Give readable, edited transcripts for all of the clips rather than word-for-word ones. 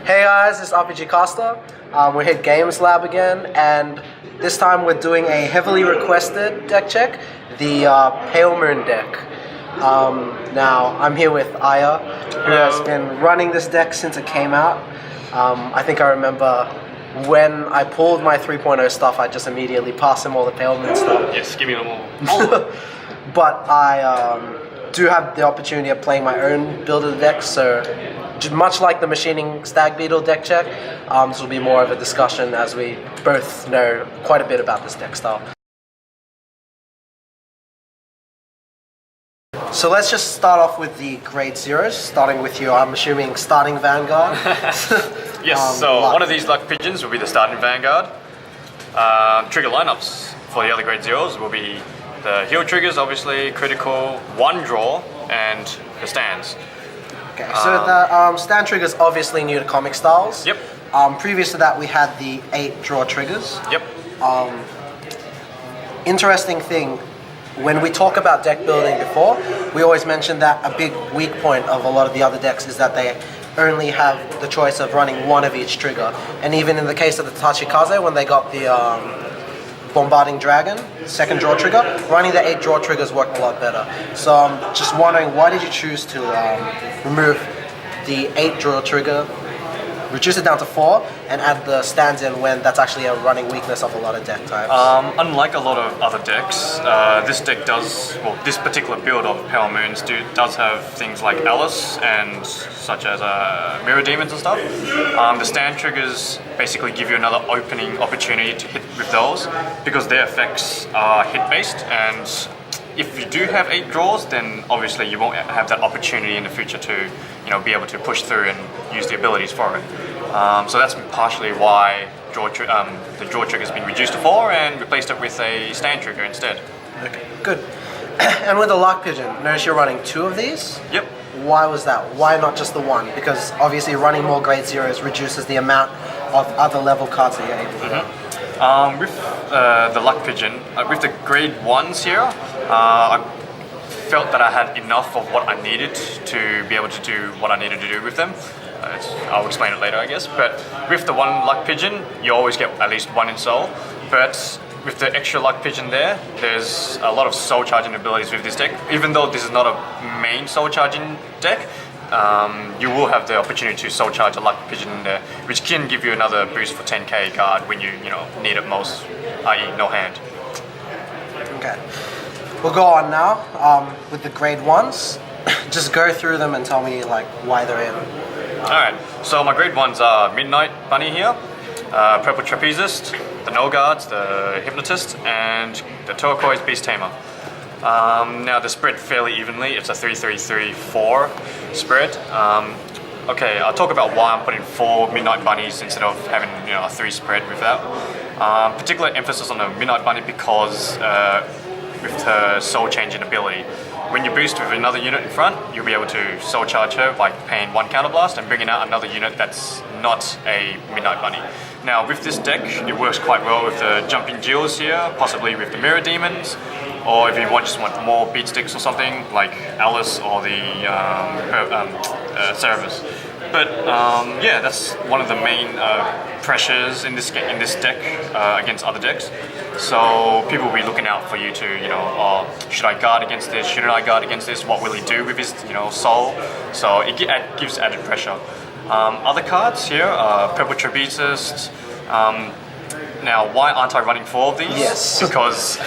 Hey guys, it's rpgcaster. We're here at Games Lab again, and this time we're doing a heavily requested deck check, the Palemoon deck. Now, I'm here with Aya, who has been running this deck since it came out. I think I remember when I pulled my 3.0 stuff, I just immediately passed him all the Palemoon stuff. Yes, give me them all. But I do have the opportunity of playing my own build of the deck, so much like the Machining Stag Beetle deck check, this will be more of a discussion as we both know quite a bit about this deck style. So let's just start off with the grade zeros, starting with you, I'm assuming, starting Vanguard. Yes, so one of these luck pigeons will be the starting Vanguard. Trigger lineups for the other grade zeros will be the heal triggers, obviously, critical, one draw, and the stands. Okay, so the stand triggers obviously new to comic styles. Yep. Previous to that we had the 8 draw triggers. Yep. Interesting thing, when we talk about deck building before, we always mention that a big weak point of a lot of the other decks is that they only have the choice of running one of each trigger. And even in the case of the Tachikaze, when they got the Bombarding Dragon, second draw trigger, running the 8 draw triggers worked a lot better. So I'm just wondering, why did you choose to remove the 8 draw trigger, reduce it down to 4, and add the stands in when that's actually a running weakness of a lot of deck types? Unlike a lot of other decks, this deck does, well, this particular build of Palemoons does have things like Alice and such as Mirror Demons and stuff. The stand triggers basically give you another opening opportunity to hit with those because their effects are hit based, and if you do have 8 draws, then obviously you won't have that opportunity in the future to, be able to push through and use the abilities for it. So that's partially why the draw trigger has been reduced to 4 and replaced it with a stand trigger instead. Okay, good. And with the luck pigeon, notice you're running 2 of these? Yep. Why was that? Why not just the 1? Because obviously running more grade zeros reduces the amount of other level cards that you're able to run. With the luck pigeon, with the grade 1s here, I felt that I had enough of what I needed to be able to do what I needed to do with them. I'll explain it later, I guess. But with the 1 luck pigeon, you always get at least 1 in soul. But with the extra luck pigeon there's a lot of soul charging abilities with this deck. Even though this is not a main soul charging deck, you will have the opportunity to soul charge a luck pigeon in there, which can give you another boost for 10k guard when you need it most, i.e. no hand. Okay. We'll go on now with the grade 1s. Just go through them and tell me why they're in. Alright, so my grade 1s are Midnight Bunny here, Purple Trapezist, the No Guards, the Hypnotist, and the Turquoise Beast Tamer. Now they're spread fairly evenly. It's a 3-3-3-4 spread. Okay, I'll talk about why I'm putting 4 Midnight Bunnies instead of having a 3 spread with that. Particular emphasis on the Midnight Bunny because with her soul changing ability. When you boost with another unit in front, you'll be able to soul charge her by paying 1 counterblast and bringing out another unit that's not a Midnight Bunny. Now with this deck, it works quite well with the Jumping Jewels here, possibly with the Mirror Demons, or if you just want more beat sticks or something, like Alice or the Cerebus. But yeah, that's one of the main pressures in this deck against other decks. So people will be looking out for you to, should I guard against this? Shouldn't I guard against this? What will he do with his, soul? So it gives added pressure. Other cards here are Purple Trapezist. Now, why aren't I running 4 of these? Yes. Because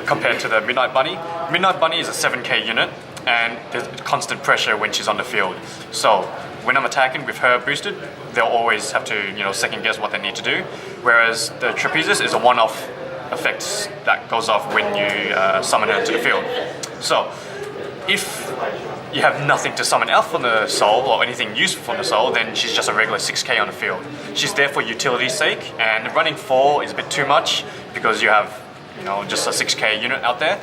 compared to the Midnight Bunny is a 7k unit, and there's constant pressure when she's on the field. So when I'm attacking with her boosted, they'll always have to second guess what they need to do. Whereas the Trapezist is a one-off effect that goes off when you summon her to the field. So if you have nothing to summon out from the soul or anything useful from the soul, then she's just a regular 6k on the field. She's there for utility's sake, and running 4 is a bit too much because you have just a 6k unit out there,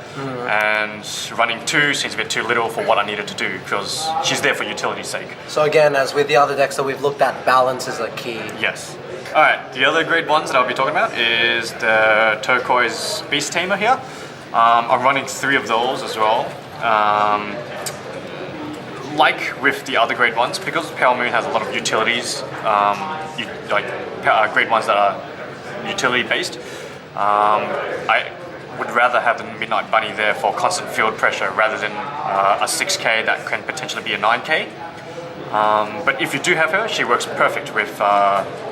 and running 2 seems a bit too little for what I needed to do because she's there for utility's sake. So again, as with the other decks that we've looked at, balance is a key. Yes. Alright, the other grade 1s that I'll be talking about is the Turquoise Beast Tamer here. I'm running 3 of those as well. like with the other grade ones, because Palemoon has a lot of utilities, grade ones that are utility based, I would rather have the Midnight Bunny there for constant field pressure rather than a 6k that can potentially be a 9k. But if you do have her, she works perfect with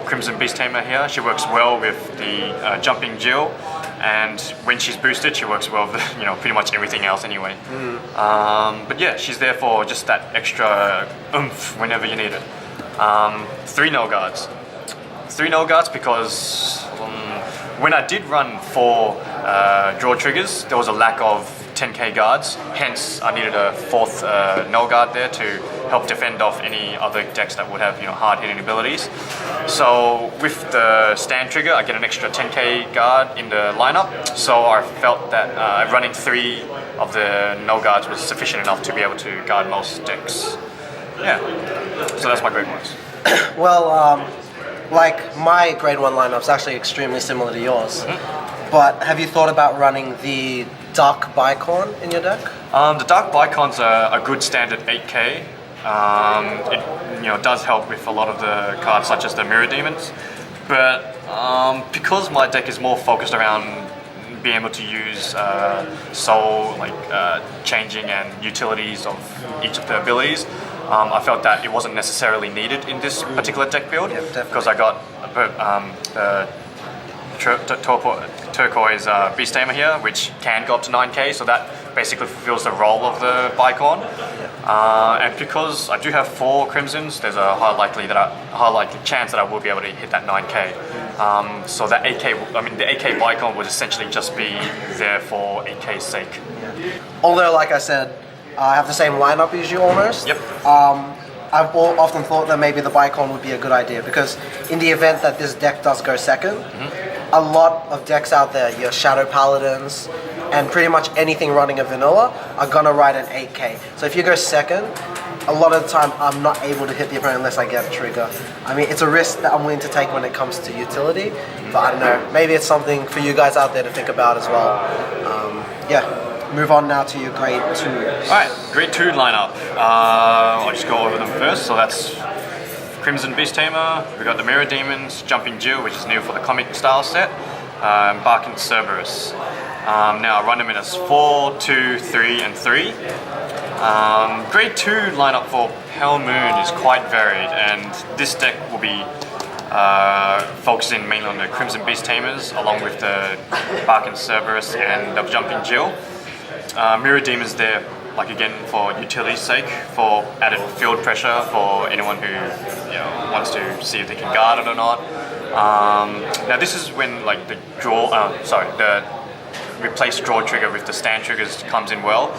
Crimson Beast Tamer here. She works well with the Jumping Jill, and when she's boosted, she works well with pretty much everything else anyway. But yeah, she's there for just that extra oomph whenever you need it. 3 no guards. 3 no guards because when I did run 4 draw triggers, there was a lack of 10k guards, hence I needed a 4th no guard there to help defend off any other decks that would have hard hitting abilities. So with the stand trigger, I get an extra 10k guard in the lineup, so I felt that running 3 of the no guards was sufficient enough to be able to guard most decks. Yeah, so that's my grade ones. Well, like my grade 1 lineup's actually extremely similar to yours. But have you thought about running the Dark Bicorn in your deck? The Dark Bicorn's a good standard 8k. It does help with a lot of the cards such as the Mirror Demons. But because my deck is more focused around being able to use soul, changing and utilities of each of the abilities, I felt that it wasn't necessarily needed in this particular deck build, because I got the turquoise Beast Tamer here, which can go up to 9k, so that basically fulfills the role of the Bicorn. And because I do have 4 Crimsons, there's a high likely chance that I will be able to hit that 9k. So that 8k, the 8k Bicorn would essentially just be there for 8k's sake. Although, like I said, I have the same lineup as you almost. Yep. I've often thought that maybe the Bicorn would be a good idea, because in the event that this deck does go second, a lot of decks out there, your Shadow Paladins, and pretty much anything running a vanilla are gonna ride an 8k. So if you go second, a lot of the time I'm not able to hit the opponent unless I get a trigger. I mean, it's a risk that I'm willing to take when it comes to utility, but I don't know, maybe it's something for you guys out there to think about as well. Yeah, move on now to your grade 2. Alright, grade 2 lineup. I'll just go over them first. So that's Crimson Beast Tamer, we've got the Mirror Demons, Jumping Jill, which is new for the comic style set, Barking Cerberus. Now I run them in as 4, 2, 3, and 3. Grade 2 lineup for Palemoon is quite varied, and this deck will be focusing mainly on the Crimson Beast Tamers, along with the Barking Cerberus and the Jumping Jill. Mirror Demons there, again, for utility's sake, for added field pressure for anyone who wants to see if they can guard it or not. Now this is when the replace draw trigger with the stand triggers comes in well.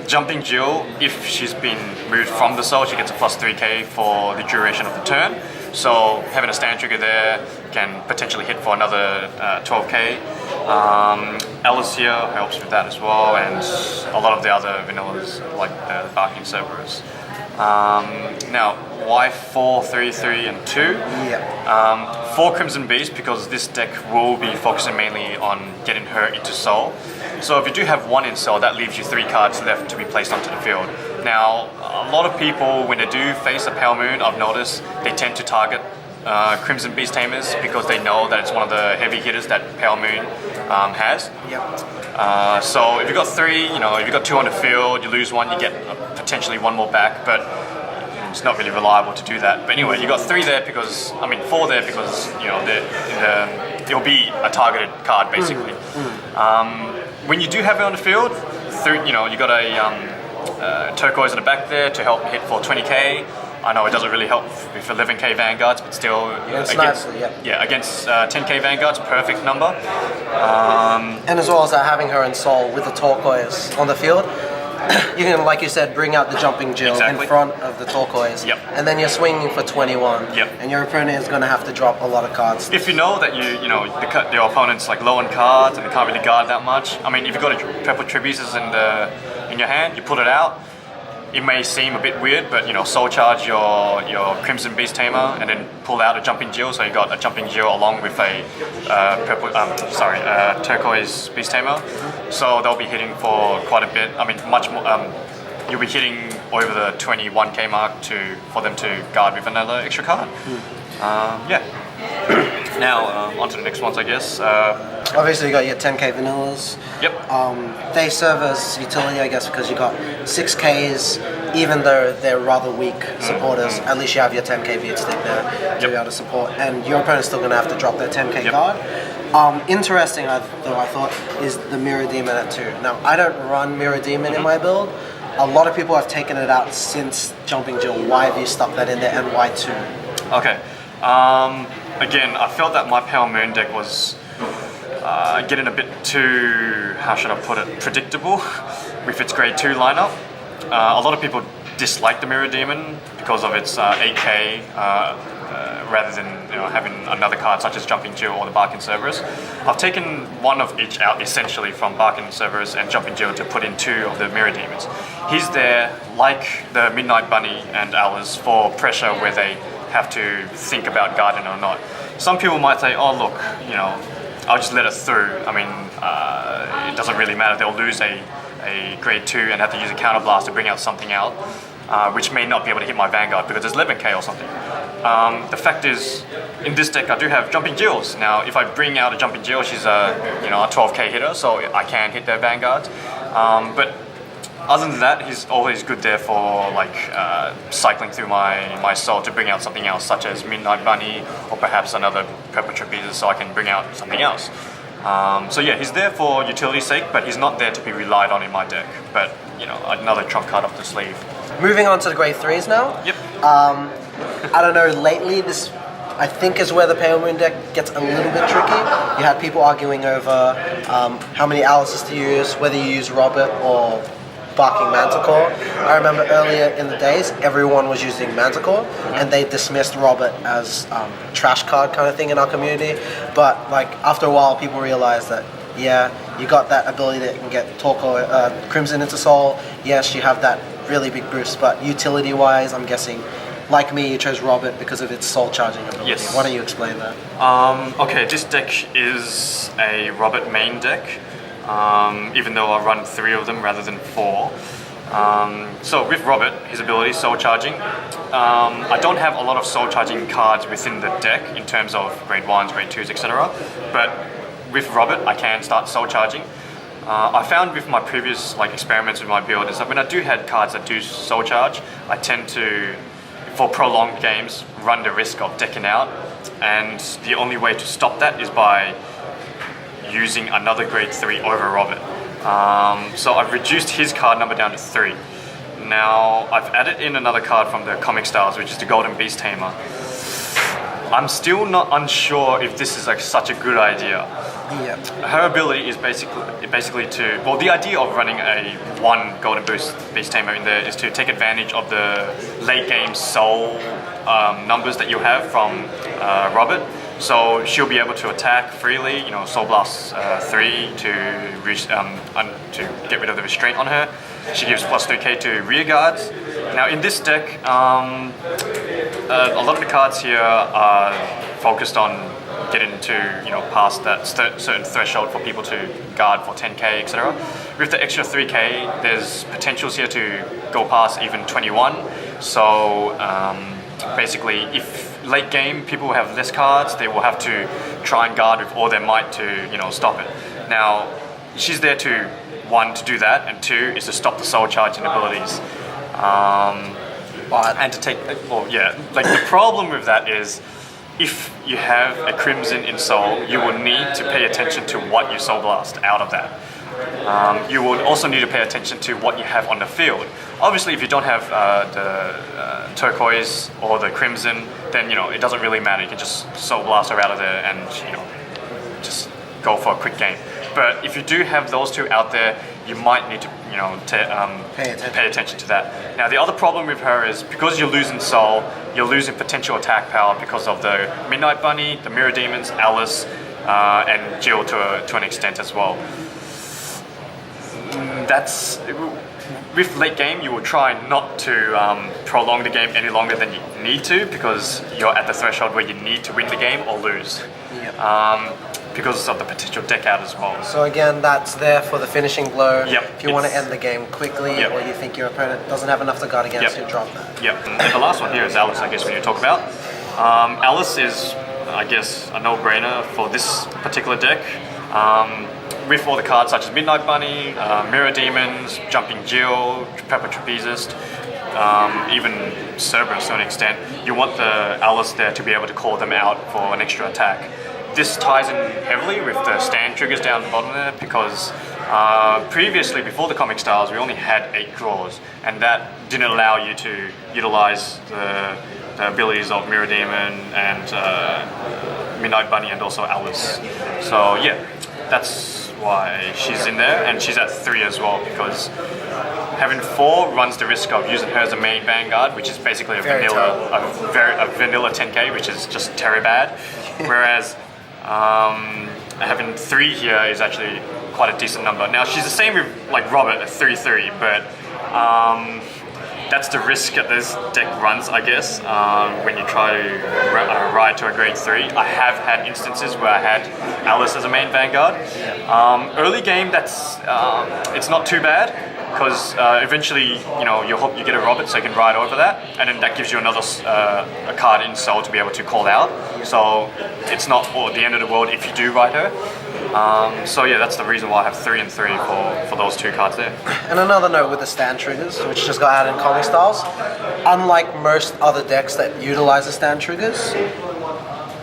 Jumping Jill, if she's been moved from the soul, she gets a plus 3k for the duration of the turn. So having a stand trigger there can potentially hit for another 12k. Alice here helps with that as well, and a lot of the other vanillas like the Barking Cerberus. Now, why 4, 3, 3, and 2? Yeah. 4 Crimson Beast, because this deck will be focusing mainly on getting her into soul. So if you do have 1 in soul, that leaves you 3 cards left to be placed onto the field. Now, a lot of people, when they do face a Palemoon, I've noticed they tend to target Crimson Beast Tamers because they know that it's one of the heavy hitters that Palemoon has. Yep. So if you've got 3, if you've got 2 on the field, you lose 1, you get potentially 1 more back, but it's not really reliable to do that. But anyway, you got 4 there because it'll be a targeted card basically. When you do have it on the field, you got a turquoise in the back there to help hit for 20k. I know it doesn't really help with 11k Vanguards, but still against 10k Vanguards, perfect number. And as well as having her in soul with the turquoise on the field, you can, like you said, bring out the Jumping Jill in front of the turquoise, and then you're swinging for 21, and your opponent is going to have to drop a lot of cards. If you know that your opponent's low on cards and they can't really guard that much, I mean, if you've got a purple Trebuchets in your hand, you pull it out. It may seem a bit weird, but soul charge your Crimson Beast Tamer and then pull out a Jumping Jill, so you got a Jumping Jill along with a turquoise Beast Tamer. So they'll be hitting for quite a bit. I mean, much more. You'll be hitting over the 21k mark for them to guard with another extra card. Yeah. Now on to the next ones, I guess. Obviously, you got your 10k vanillas. Yep. They serve as utility, I guess, because you got 6ks. Even though they're rather weak supporters, at least you have your 10k beat stick there to be able to support, and your opponent's still going to have to drop their 10k guard. Interesting, I thought, is the Mirror Demon at 2. Now, I don't run Mirror Demon in my build. A lot of people have taken it out since Jumping Jill. Why have you stuck that in there, and why 2? Okay. Again, I felt that my Palemoon deck was getting a bit too, how should I put it, predictable with its grade 2 lineup. A lot of people dislike the Mirror Demon because of its 8k rather than having another card such as Jumping Jill or the Barking Cerberus. I've taken one of each out essentially from Barking Cerberus and Jumping Jill to put in 2 of the Mirror Demons. He's there like the Midnight Bunny and Alice for pressure where they have to think about guarding or not. Some people might say, oh look, I'll just let it through. I mean, it doesn't really matter. They'll lose a grade 2 and have to use a counter blast to bring out something out, which may not be able to hit my Vanguard because it's 11k or something. The fact is, in this deck I do have Jumping Jills. Now, if I bring out a Jumping Jill, she's a 12k hitter, so I can hit their Vanguards. But other than that, he's always good there for cycling through my soul to bring out something else, such as Midnight Bunny or perhaps another Purple Trapezes, so I can bring out something else. So yeah, he's there for utility's sake, but he's not there to be relied on in my deck. But another trump card up the sleeve. Moving on to the grade 3s now. Yep. I don't know, lately this I think is where the Palemoon deck gets a little bit tricky. You had people arguing over how many Alices to use, whether you use Robert or Barking Manticore. I remember earlier in the days, everyone was using Manticore, and they dismissed Robert as trash card kind of thing in our community. But after a while, people realized that you got that ability that can get Crimson into Soul. Yes, you have that really big boost, but utility-wise, I'm guessing, like me, you chose Robert because of its soul charging ability. Yes. Why don't you explain that? Okay, this deck is a Robert main deck. Even though I run 3 of them rather than 4. So with Robert, his ability, Soul Charging, I don't have a lot of Soul Charging cards within the deck in terms of grade 1s, grade 2s, etc. But with Robert, I can start Soul Charging. I found with my previous experiments with my build is that when I do have cards that do Soul Charge, I tend to, for prolonged games, run the risk of decking out. And the only way to stop that is by using another grade 3 over Robert. So I've reduced his card number down to 3. Now I've added in another card from the comic styles, which is the Golden Beast Tamer. I'm still not unsure if this is such a good idea. Yeah. Her ability is basically to, well, the idea of running a 1 Golden Beast Tamer in there is to take advantage of the late game soul numbers that you have from Robert. So she'll be able to attack freely, Soul Blast 3 to reach, to get rid of the restraint on her. She gives plus 3k to rear guards. Now in this deck, a lot of the cards here are focused on getting to past that certain threshold for people to guard for 10k, etc. With the extra 3k, there's potentials here to go past even 21. So basically, if late game people have less cards, they will have to try and guard with all their might to stop it. Now she's there to 1 to do that, and 2 is to stop the soul charging abilities. And to take, the problem with that is if you have a Crimson in Soul, you will need to pay attention to what you Soul Blast out of that. You will also need to pay attention to what you have on the field. Obviously, if you don't have the turquoise or the crimson, then it doesn't really matter. You can just Soul Blast her out of there and just go for a quick game. But if you do have those 2 out there, you might need to pay attention to that. Now the other problem with her is because you're losing Soul, you're losing potential attack power because of the Midnight Bunny, the Mirror Demons, Alice, and Jill to an extent as well. That's with late game, you will try not to prolong the game any longer than you need to because you're at the threshold where you need to win the game or lose. Yep. because of the potential deck out as well. So again, that's there for the finishing blow. Yep, If you want to it's- end the game quickly, Yep. or you think your opponent doesn't have enough to guard against Yep. you, drop that. Yep. And the last one here is Alice, I guess, when you talk about. Alice is, I guess, a no-brainer for this particular deck. With all the cards such as Midnight Bunny, Mirror Demons, Jumping Jill, Pepper Trapezist, even Cerberus to an extent, you want the Alice there to be able to call them out for an extra attack. This ties in heavily with the stand triggers down the bottom there because previously, before the comic styles, we only had 8 draws, and that didn't allow you to utilize the abilities of Mirror Demon and Midnight Bunny and also Alice. So yeah, that's why she's in there, and she's at 3 as well because having 4 runs the risk of using her as a main vanguard, which is basically a vanilla 10k, which is just terror bad. Whereas having 3 here is actually quite a decent number. Now she's the same with like Robert at 3/3, but that's the risk that this deck runs, I guess, when you try to ride to a grade 3. I have had instances where I had Alice as a main vanguard. Early game, it's not too bad because eventually, you hope you get a Robert so you can ride over that, and then that gives you another a card in soul to be able to call out. So it's not the end of the world if you do ride her. So yeah, that's the reason why I have 3 and 3 for those 2 cards there. And another note with the stand triggers, which just got added in comic styles, unlike most other decks that utilize the stand triggers,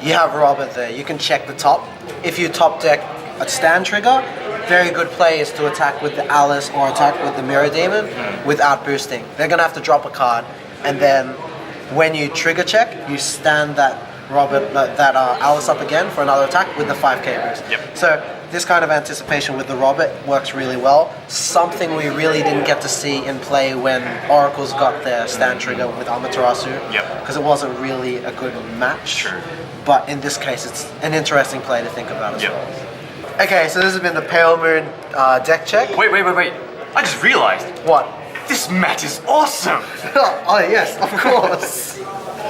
you have Robert there. You can check the top. If you top deck a stand trigger, very good play is to attack with the Alice or attack with the Mirror Demon without boosting. They're going to have to drop a card, and then when you trigger check, you stand that Alice up again for another attack with the 5k boost. Yep. So this kind of anticipation with the Robert works really well. Something we really didn't get to see in play when Oracles got their stand trigger with Amaterasu. Yep. Because it wasn't really a good match. Sure. But in this case, it's an interesting play to think about as Yep. well. Okay, so this has been the Palemoon deck check. Wait. I just realized. What? This mat is awesome! Oh yes, of course.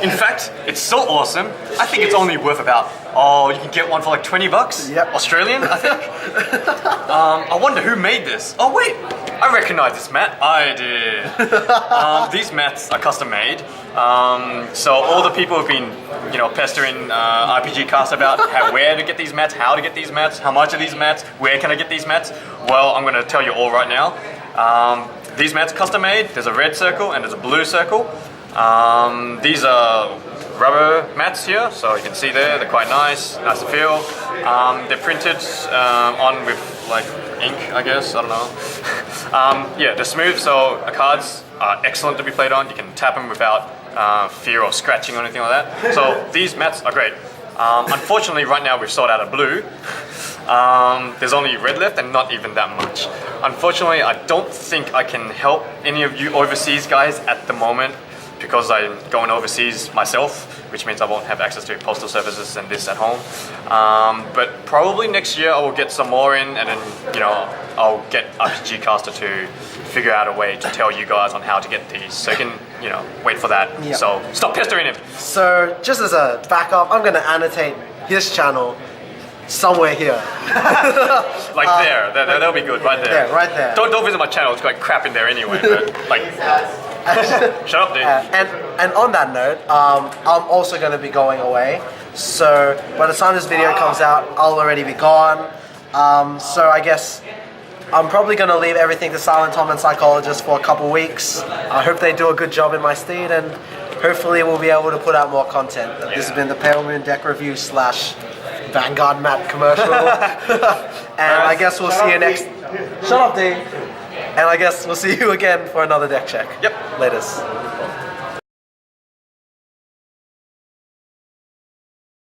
In fact, it's so awesome, I think it's only worth about, you can get one for like 20 bucks? Yep. Australian, I think? I wonder who made this. Oh wait, I recognize this mat. I did. These mats are custom made. So all the people who've been, pestering rpgcaster about where to get these mats, how to get these mats, how much are these mats, where can I get these mats? Well, I'm gonna tell you all right now. These mats are custom made. There's a red circle and there's a blue circle. These are rubber mats here, so you can see there, they're quite nice to feel. They're printed on with like ink, I guess, I don't know. Yeah, they're smooth, so the cards are excellent to be played on. You can tap them without fear of scratching or anything like that. So these mats are great. Unfortunately, right now we've sold out of blue. There's only red left and not even that much. Unfortunately, I don't think I can help any of you overseas guys at the moment because I'm going overseas myself, which means I won't have access to postal services and this at home. But probably next year I will get some more in, and then I'll get rpgcaster to figure out a way to tell you guys on how to get these. So you can wait for that. Yep. So stop pestering him. So just as a backup, I'm going to annotate his channel somewhere here. Like there, that'll be good, right there. Yeah, right there. Don't visit my channel, it's quite crap in there anyway, but like, shut up dude. And on that note, I'm also going to be going away. So by the time this video comes out, I'll already be gone. So I guess I'm probably going to leave everything to Silent Tom and Psychologist for a couple weeks. I hope they do a good job in my stead, and hopefully we'll be able to put out more content. This has been the Palemoon deck review / Vanguard map commercial. And I guess we'll see you next... Shut up, D. And I guess we'll see you again for another deck check. Yep. Laters.